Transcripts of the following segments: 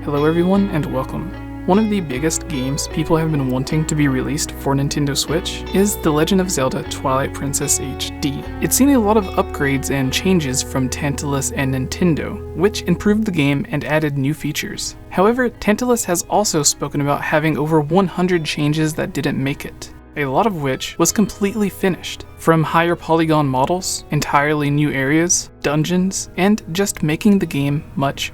Hello everyone and welcome. One of the biggest games people have been wanting to be released for Nintendo Switch is The Legend of Zelda Twilight Princess HD. It's seen a lot of upgrades and changes from Tantalus and Nintendo, which improved the game and added new features. However, Tantalus has also spoken about having over 100 changes that didn't make it, a lot of which was completely finished, from higher polygon models, entirely new areas, dungeons, and just making the game much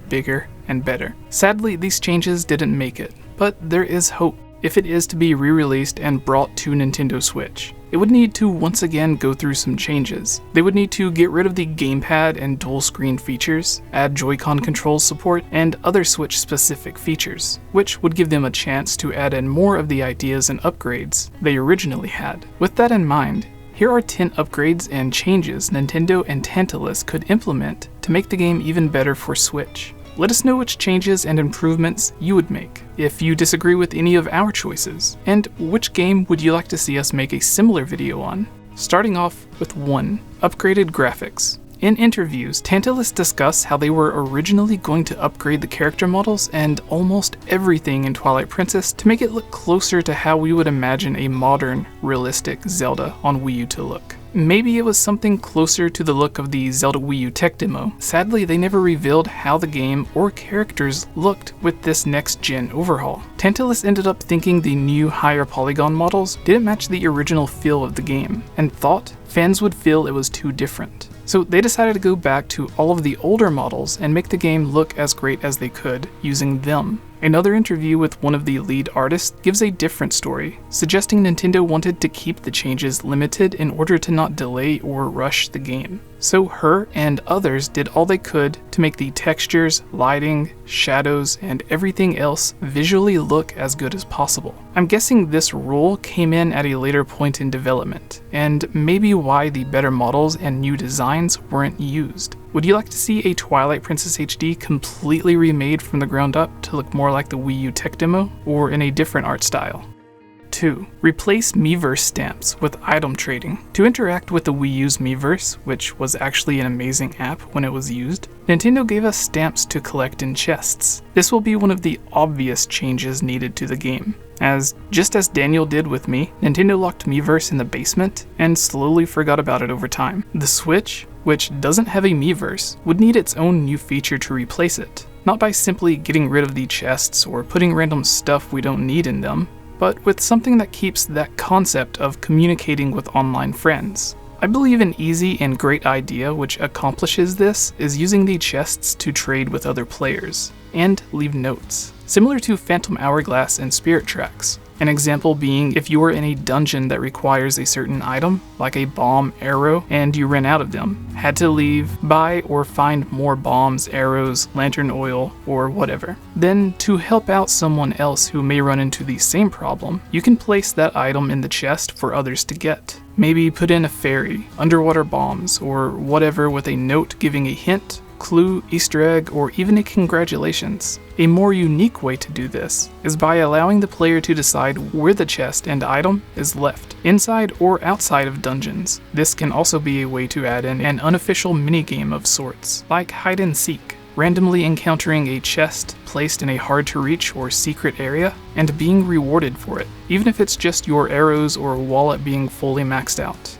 bigger and better. Sadly, these changes didn't make it, but there is hope. If it is to be re-released and brought to Nintendo Switch, it would need to once again go through some changes. They would need to get rid of the gamepad and dual screen features, add Joy-Con controls support, and other Switch-specific features, which would give them a chance to add in more of the ideas and upgrades they originally had. With that in mind, here are 10 upgrades and changes Nintendo and Tantalus could implement to make the game even better for Switch. Let us know which changes and improvements you would make, if you disagree with any of our choices, and which game would you like to see us make a similar video on. Starting off with 1. Upgraded graphics. In interviews, Tantalus discussed how they were originally going to upgrade the character models and almost everything in Twilight Princess to make it look closer to how we would imagine a modern, realistic Zelda on Wii U to look. Maybe it was something closer to the look of the Zelda Wii U tech demo. Sadly, they never revealed how the game or characters looked with this next-gen overhaul. Tantalus ended up thinking the new higher polygon models didn't match the original feel of the game, and thought fans would feel it was too different. So they decided to go back to all of the older models and make the game look as great as they could using them. Another interview with one of the lead artists gives a different story, suggesting Nintendo wanted to keep the changes limited in order to not delay or rush the game. So her and others did all they could to make the textures, lighting, shadows, and everything else visually look as good as possible. I'm guessing this rule came in at a later point in development, and maybe why the better models and new designs weren't used. Would you like to see a Twilight Princess HD completely remade from the ground up to look more like the Wii U tech demo, or in a different art style? 2. Replace Miiverse stamps with item trading. To interact with the Wii U's Miiverse, which was actually an amazing app when it was used, Nintendo gave us stamps to collect in chests. This will be one of the obvious changes needed to the game, as just as Daniel did with me, Nintendo locked Miiverse in the basement and slowly forgot about it over time. The Switch, which doesn't have a Miiverse, would need its own new feature to replace it, not by simply getting rid of the chests or putting random stuff we don't need in them, but with something that keeps that concept of communicating with online friends. I believe an easy and great idea which accomplishes this is using the chests to trade with other players, and leave notes, similar to Phantom Hourglass and Spirit Tracks. An example being if you are in a dungeon that requires a certain item, like a bomb, arrow, and you ran out of them, had to leave, buy, or find more bombs, arrows, lantern oil, or whatever. Then, to help out someone else who may run into the same problem, you can place that item in the chest for others to get. Maybe put in a fairy, underwater bombs, or whatever with a note giving a hint, clue, Easter egg, or even a congratulations. A more unique way to do this is by allowing the player to decide where the chest and item is left, inside or outside of dungeons. This can also be a way to add in an unofficial minigame of sorts, like hide and seek, randomly encountering a chest placed in a hard-to-reach or secret area, and being rewarded for it, even if it's just your arrows or wallet being fully maxed out.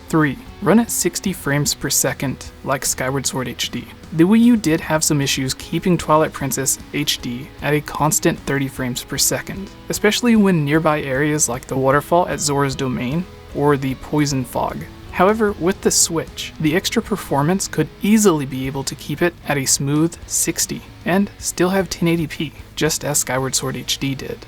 3. Run at 60 frames per second, like Skyward Sword HD. The Wii U did have some issues keeping Twilight Princess HD at a constant 30 frames per second, especially when nearby areas like the waterfall at Zora's Domain or the poison fog. However, with the Switch, the extra performance could easily be able to keep it at a smooth 60 and still have 1080p, just as Skyward Sword HD did.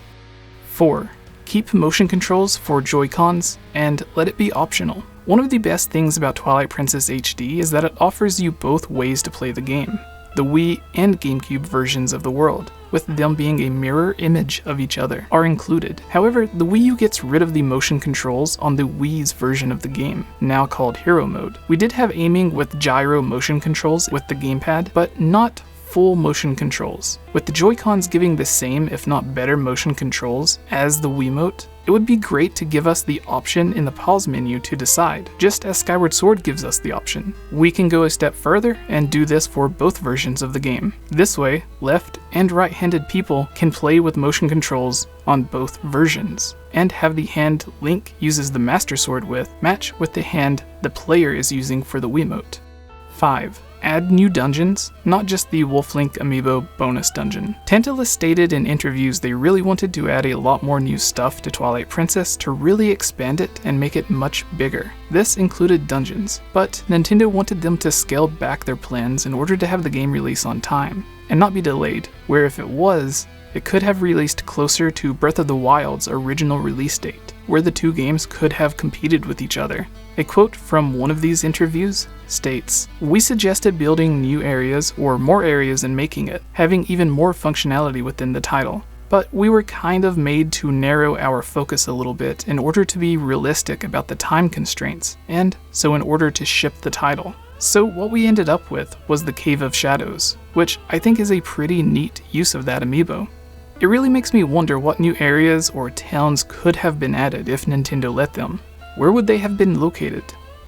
4. Keep motion controls for Joy-Cons and let it be optional. One of the best things about Twilight Princess HD is that it offers you both ways to play the game, the Wii and GameCube versions of the world, with them being a mirror image of each other, are included. However, the Wii U gets rid of the motion controls on the Wii's version of the game, now called Hero Mode. We did have aiming with gyro motion controls with the gamepad, but not full motion controls. With the Joy-Cons giving the same if not better motion controls as the Wiimote, It would be great to give us the option in the pause menu to decide, just as Skyward Sword gives us the option. We can go a step further and do this for both versions of the game. This way, left and right-handed people can play with motion controls on both versions, and have the hand Link uses the Master Sword with match with the hand the player is using for the Wiimote. 5. Add new dungeons, not just the Wolf Link Amiibo bonus dungeon. Tantalus stated in interviews they really wanted to add a lot more new stuff to Twilight Princess to really expand it and make it much bigger. This included dungeons, but Nintendo wanted them to scale back their plans in order to have the game release on time, and not be delayed, where if it was, it could have released closer to Breath of the Wild's original release date, where the two games could have competed with each other. A quote from one of these interviews states, "We suggested building new areas or more areas and making it, having even more functionality within the title. But we were kind of made to narrow our focus a little bit in order to be realistic about the time constraints, and so in order to ship the title. So what we ended up with was the Cave of Shadows, which I think is a pretty neat use of that amiibo. It really makes me wonder what new areas or towns could have been added if Nintendo let them. Where would they have been located?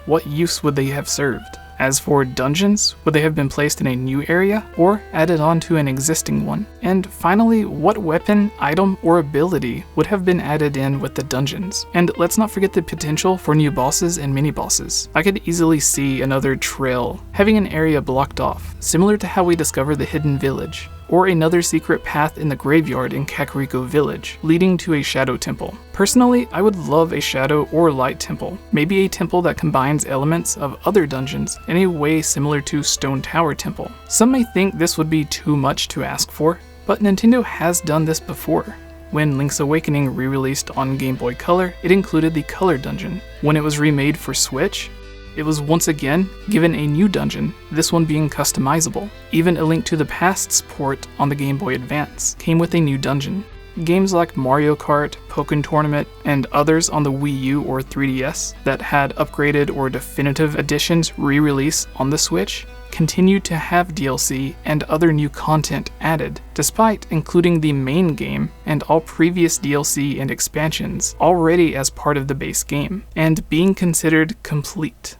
What use would they have served? As for dungeons, would they have been placed in a new area or added onto an existing one? And finally, what weapon, item, or ability would have been added in with the dungeons? And let's not forget the potential for new bosses and mini-bosses. I could easily see another trail, having an area blocked off, similar to how we discover the hidden village, or another secret path in the graveyard in Kakariko Village, leading to a shadow temple. Personally, I would love a shadow or light temple, maybe a temple that combines elements of other dungeons in a way similar to Stone Tower Temple. Some may think this would be too much to ask for, but Nintendo has done this before. When Link's Awakening re-released on Game Boy Color, it included the Color Dungeon. When it was remade for Switch, it was once again given a new dungeon, this one being customizable. Even A Link to the Past's port on the Game Boy Advance came with a new dungeon. Games like Mario Kart, Pokken Tournament, and others on the Wii U or 3DS that had upgraded or definitive editions re-release on the Switch continue to have DLC and other new content added, despite including the main game and all previous DLC and expansions already as part of the base game, and being considered complete.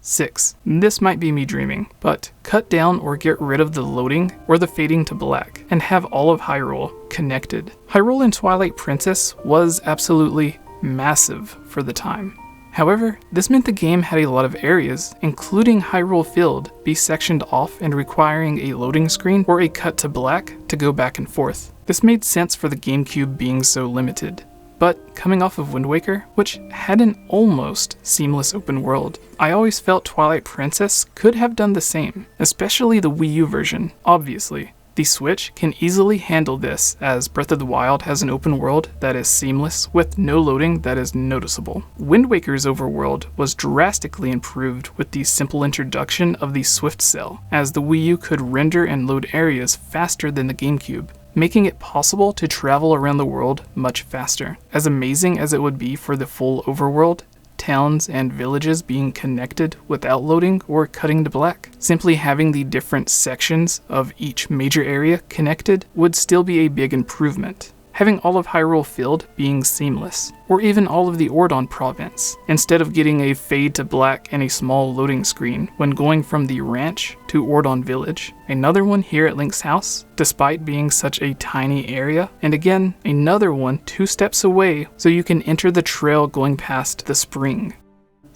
6. This might be me dreaming, but cut down or get rid of the loading or the fading to black, and have all of Hyrule connected. Hyrule in Twilight Princess was absolutely massive for the time. However, this meant the game had a lot of areas, including Hyrule Field, be sectioned off and requiring a loading screen or a cut to black to go back and forth. This made sense for the GameCube being so limited. But coming off of Wind Waker, which had an almost seamless open world, I always felt Twilight Princess could have done the same, especially the Wii U version, obviously. The Switch can easily handle this, as Breath of the Wild has an open world that is seamless with no loading that is noticeable. Wind Waker's overworld was drastically improved with the simple introduction of the Swift Cell, as the Wii U could render and load areas faster than the GameCube, making it possible to travel around the world much faster. As amazing as it would be for the full overworld, towns and villages being connected without loading or cutting to black, simply having the different sections of each major area connected would still be a big improvement. Having all of Hyrule Field being seamless, or even all of the Ordon province, instead of getting a fade to black and a small loading screen when going from the ranch to Ordon Village. Another one here at Link's house, despite being such a tiny area, and again, another one 2 steps away so you can enter the trail going past the spring.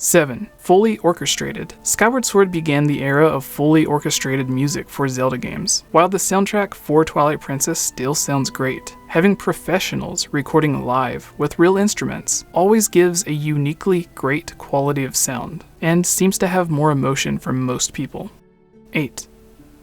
7. Fully orchestrated. Skyward Sword began the era of fully orchestrated music for Zelda games. While the soundtrack for Twilight Princess still sounds great, having professionals recording live with real instruments always gives a uniquely great quality of sound, and seems to have more emotion for most people. 8.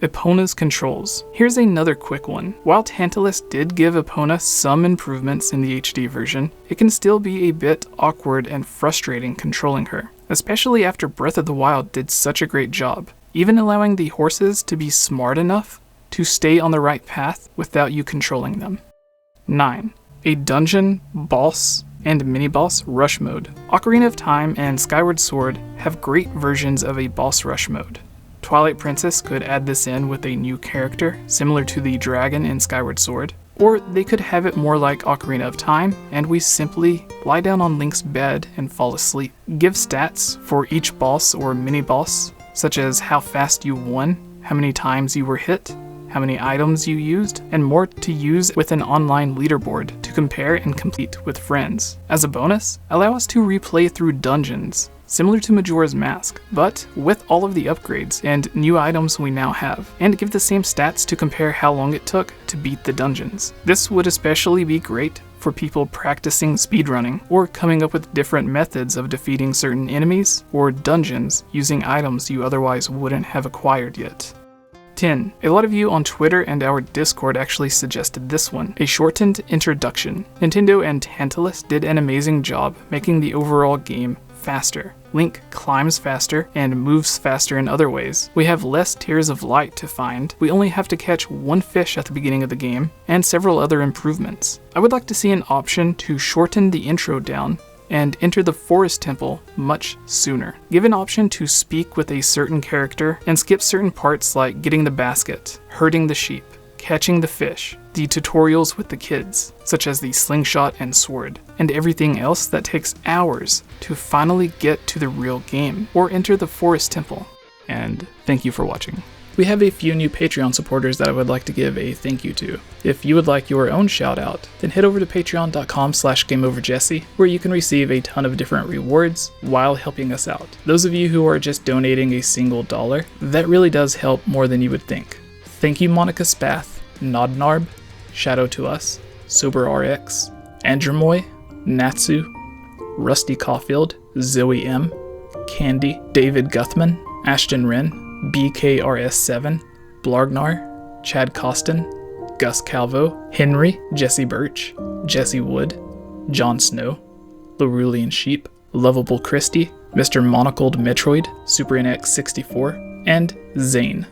Epona's controls. Here's another quick one. While Tantalus did give Epona some improvements in the HD version, it can still be a bit awkward and frustrating controlling her, especially after Breath of the Wild did such a great job, even allowing the horses to be smart enough to stay on the right path without you controlling them. 9. A dungeon, boss, and mini-boss rush mode. Ocarina of Time and Skyward Sword have great versions of a boss rush mode. Twilight Princess could add this in with a new character, similar to the dragon in Skyward Sword. Or they could have it more like Ocarina of Time, and we simply lie down on Link's bed and fall asleep. Give stats for each boss or mini-boss, such as how fast you won, how many times you were hit, how many items you used, and more to use with an online leaderboard to compare and compete with friends. As a bonus, allow us to replay through dungeons, similar to Majora's Mask, but with all of the upgrades and new items we now have, and give the same stats to compare how long it took to beat the dungeons. This would especially be great for people practicing speedrunning, or coming up with different methods of defeating certain enemies or dungeons using items you otherwise wouldn't have acquired yet. 10. A lot of you on Twitter and our Discord actually suggested this one, a shortened introduction. Nintendo and Tantalus did an amazing job making the overall game faster. Link climbs faster and moves faster in other ways. We have less tears of light to find. We only have to catch one fish at the beginning of the game, and several other improvements. I would like to see an option to shorten the intro down and enter the forest temple much sooner. Give an option to speak with a certain character and skip certain parts like getting the basket, herding the sheep, catching the fish, the tutorials with the kids, such as the slingshot and sword, and everything else that takes hours to finally get to the real game, or enter the forest temple. And thank you for watching. We have a few new Patreon supporters that I would like to give a thank you to. If you would like your own shout out, then head over to patreon.com/GameOverJesse, where you can receive a ton of different rewards while helping us out. Those of you who are just donating a single $1, that really does help more than you would think. Thank you Monica Spath, NORNARB, Shadow to Us, SOBERX, 𝗓𝗛𝗄, Natsu, Rusty Caulfield, Zoe M, Candy, David Guthman, Ashton Wren, BKRS7, Blargnar, Chad Costin, Gus Calvo, Henry, Jesse Birch, Jesse Wood, Jon Snow, Larulian Sheep, Lovable Christie, Mr. Monocled Metroid, Super NX64, and ZAIN.